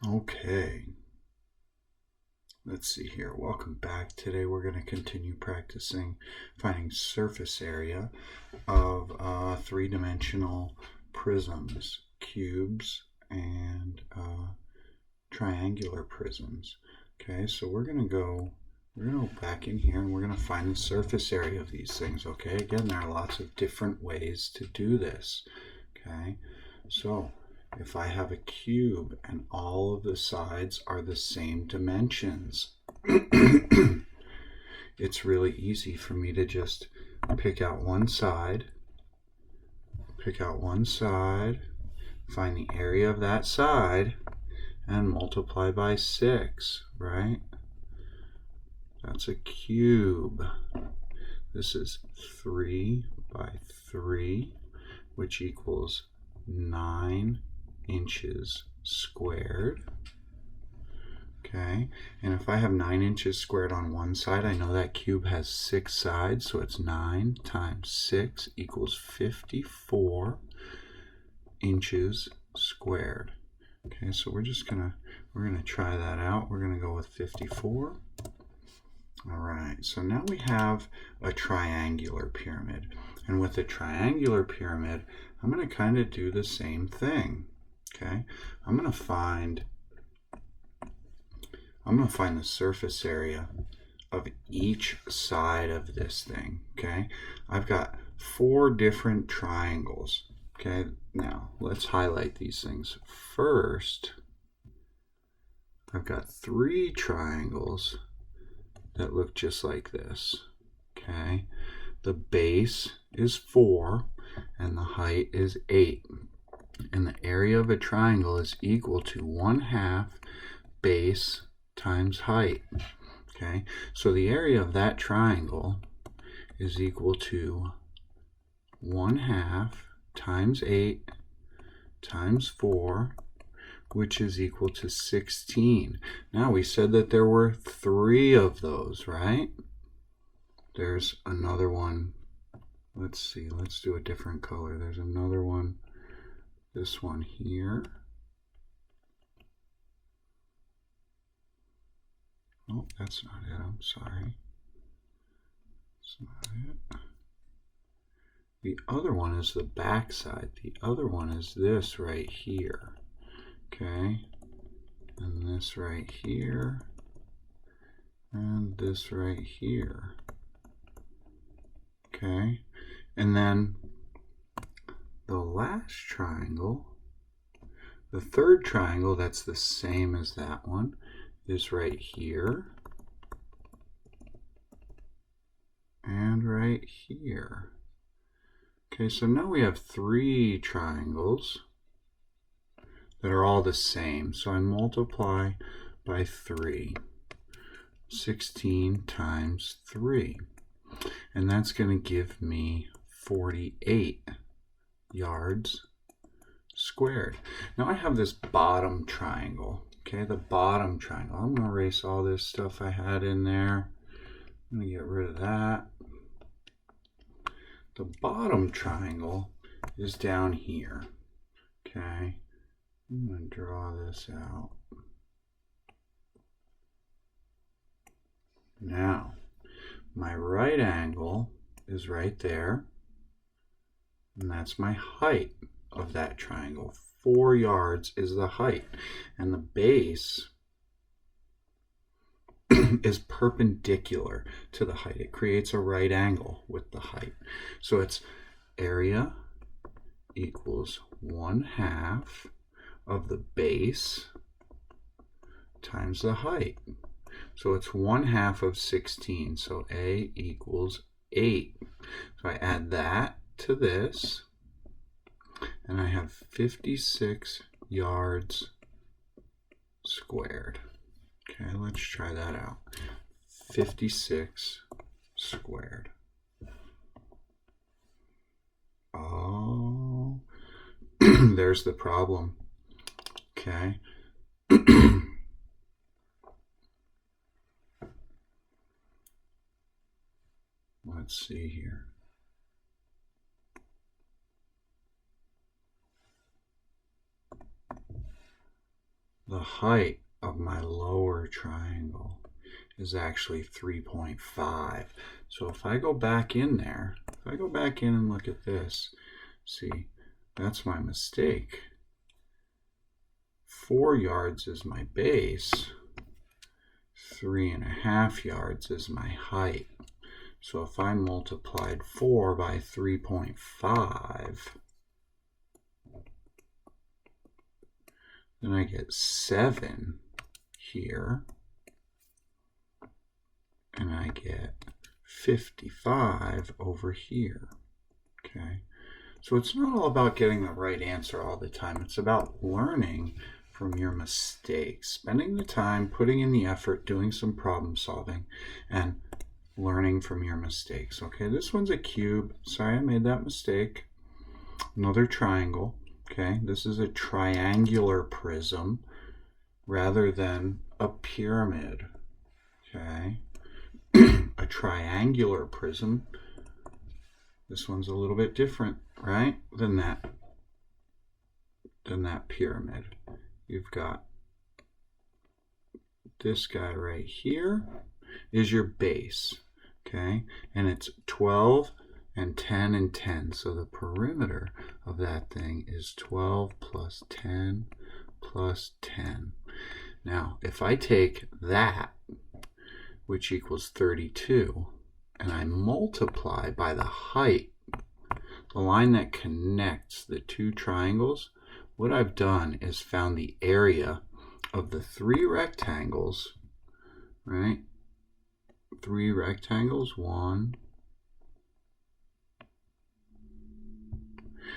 Okay, let's see here. Welcome back. Today we're going to continue practicing finding surface area of three-dimensional prisms, cubes, and triangular prisms. Okay, so we're going to go back in here and we're going to find the surface area of these things. Okay, again, there are lots of different ways to do this. Okay, so if I have a cube and all of the sides are the same dimensions, it's really easy for me to just pick out one side, find the area of that side, and multiply by 6, right? That's a cube. This is 3 by 3, which equals 9 inches squared. Okay, and if I have 9 inches squared on one side, I know that cube has 6 sides, so it's 9 times 6 equals 54 inches squared. Okay, so we're gonna try that out. We're gonna go with 54. All right, so now we have a triangular pyramid, and with a triangular pyramid, I'm gonna kind of do the same thing. Okay, I'm gonna find the surface area of each side of this thing. Okay, I've got 4 different triangles. Okay, now let's highlight these things. First, I've got 3 triangles that look just like this. Okay, the base is 4 and the height is 8, and the area of a triangle is equal to 1/2 base times height. Okay, so the area of that triangle is equal to 1/2 times 8 times 4, which is equal to 16. Now we said that there were 3 of those, right? There's another one. Let's see, let's do a different color. There's another one, this one here. Oh, that's not it, I'm sorry. That's not it. The other one is the back side. The other one is this right here. Okay, and this right here, and this right here. Okay, and then the last triangle, the third triangle that's the same as that one, is right here and right here. Okay, so now we have 3 triangles that are all the same. So I multiply by 3. 16 times 3. And that's going to give me 48 yards squared. Now I have this bottom triangle. Okay, the bottom triangle. I'm going to erase all this stuff I had in there. I'm going to get rid of that. The bottom triangle is down here. Okay, I'm going to draw this out. Now, my right angle is right there, and that's my height of that triangle. 4 yards is the height, and the base is perpendicular to the height. It creates a right angle with the height. So it's area equals 1/2 of the base times the height. So it's 1/2 of 16. So A equals 8. So I add that to this, and I have 56 yards squared. Okay, let's try that out. 56 squared. Oh, there's the problem. Okay. Let's see here. the height of my lower triangle is actually 3.5. So if I go back in there, if I go back in and look at this, see, that's my mistake. 4 yards is my base, 3.5 yards is my height. So if I multiplied 4 by 3.5, then I get 7 here, and I get 55 over here. Okay, so it's not all about getting the right answer all the time. It's about learning from your mistakes, spending the time, putting in the effort, doing some problem solving, and learning from your mistakes. Okay, this one's a cube. Sorry I made that mistake. Another triangle. Okay, this is a triangular prism rather than a pyramid. Okay, a triangular prism. This one's a little bit different, right, than that pyramid. You've got this guy right here is your base, okay, and it's 12 and 10 and 10. So the perimeter of that thing is 12 plus 10 plus 10. Now, if I take that, which equals 32, and I multiply by the height, the line that connects the two triangles, what I've done is found the area of the 3 rectangles, right? 3 rectangles, 1,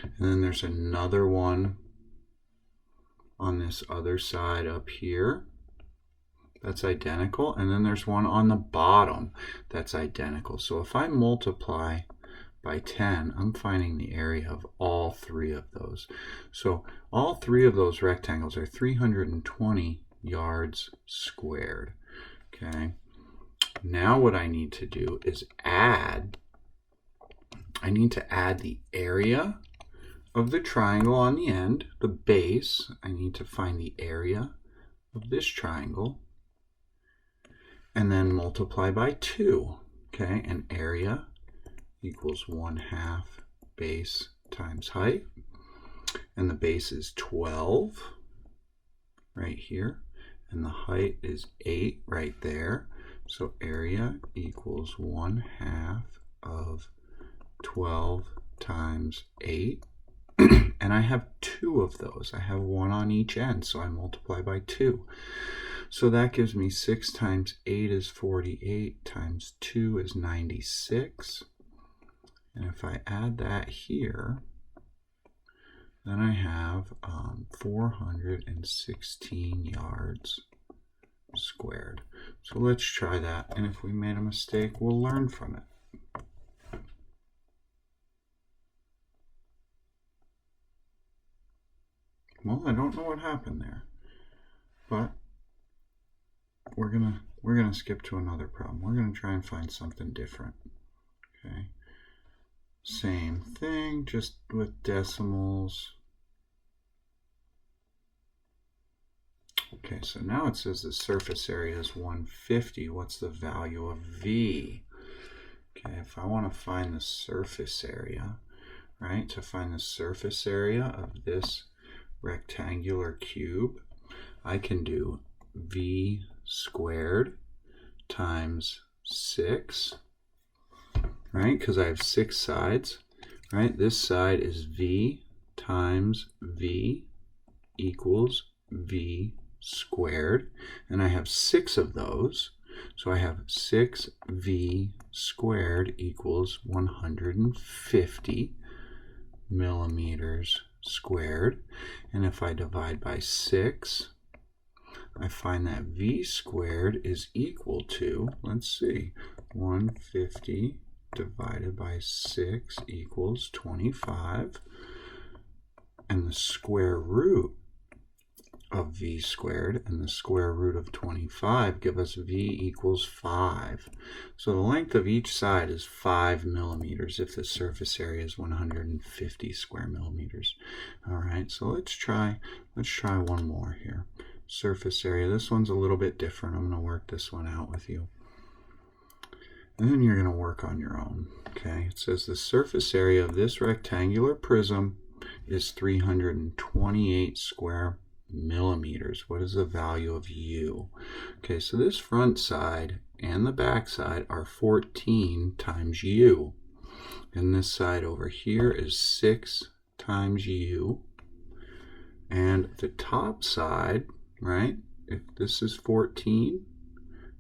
and then there's another one on this other side up here that's identical, and then there's one on the bottom that's identical. So if I multiply by 10, I'm finding the area of all 3 of those. So all 3 of those rectangles are 320 yards squared. Okay, now what I need to do is add, I need to add the area of the triangle on the end, the base. I need to find the area of this triangle and then multiply by 2. Okay, and area equals 1/2 base times height, and the base is 12 right here, and the height is 8 right there. So area equals 1/2 of 12 times 8. And I have 2 of those. I have 1 on each end, so I multiply by 2. So that gives me 6 times 8 is 48, times 2 is 96. And if I add that here, then I have 416 yards squared. So let's try that, and if we made a mistake, we'll learn from it. Well, I don't know what happened there, but we're gonna skip to another problem. We're gonna try and find something different. Okay, same thing, just with decimals. Okay, so now it says the surface area is 150. What's the value of V? Okay, if I want to find the surface area, right, to find the surface area of this rectangular cube, I can do V squared times 6, right, because I have 6 sides, right? This side is V times V equals V squared, and I have 6 of those, so I have 6V squared equals 150 millimeters squared. And if I divide by 6, I find that V squared is equal to, let's see, 150 divided by 6 equals 25, and the square root of V squared and the square root of 25 give us V equals 5. So the length of each side is 5 millimeters if the surface area is 150 square millimeters. All right, so let's try one more here. surface area. This one's a little bit different. I'm going to work this one out with you. And then you're going to work on your own. Okay, it says the surface area of this rectangular prism is 328 square millimeters. What is the value of U? Okay, so this front side and the back side are 14 times U. And this side over here is 6 times U. And the top side, right, if this is 14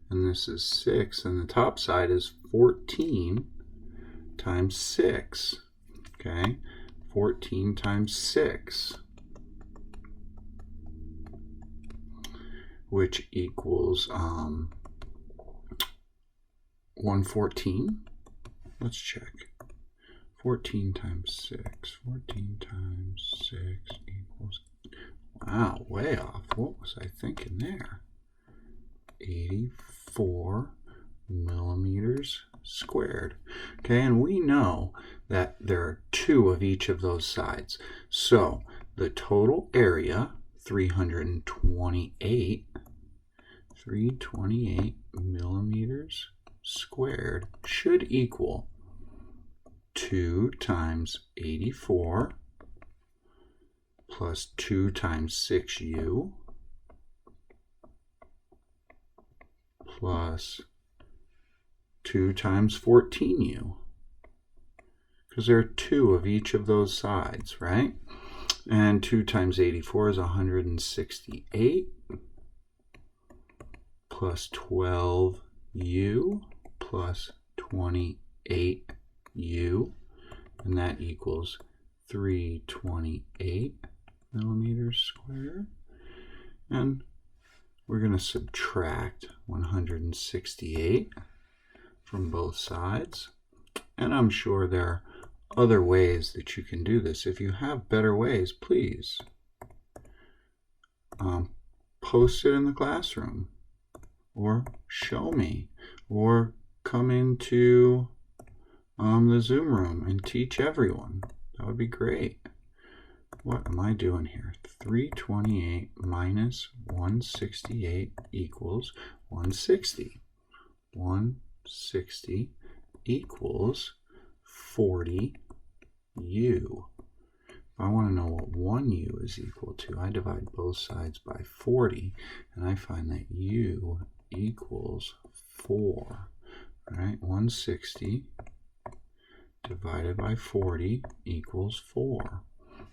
and this is 6, and the top side is 14 times 6, okay? 14 times 6, which equals 114. Let's check. 14 times 6. 14 times 6 equals... Wow, way off. What was I thinking there? 84 millimeters squared. Okay, and we know that there are 2 of each of those sides. So the total area, 328 millimeters squared, should equal 2 times 84 plus 2 times 6U plus 2 times 14U, because there are 2 of each of those sides, right? And 2 times 84 is 168 plus 12U plus 28U, and that equals 328 millimeters squared. And we're going to subtract 168 from both sides. And I'm sure there are other ways that you can do this. If you have better ways, please post it in the classroom, or show me, or come into the Zoom room and teach everyone. That would be great. What am I doing here? 328 minus 168 equals 160. 160 equals 40U. If I want to know what 1U is equal to, I divide both sides by 40, and I find that U equals 4. All right, 160 divided by 40 equals 4.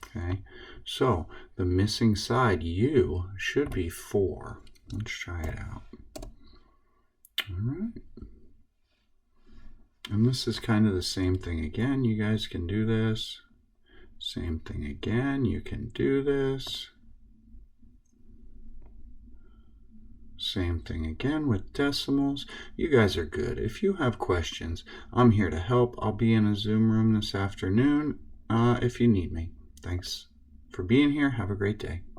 Okay, so the missing side, U, should be 4. Let's try it out. All right. And this is kind of the same thing again. You guys can do this. Same thing again. You can do this. Same thing again with decimals. You guys are good. If you have questions, I'm here to help. I'll be in a Zoom room this afternoon if you need me. Thanks for being here. Have a great day.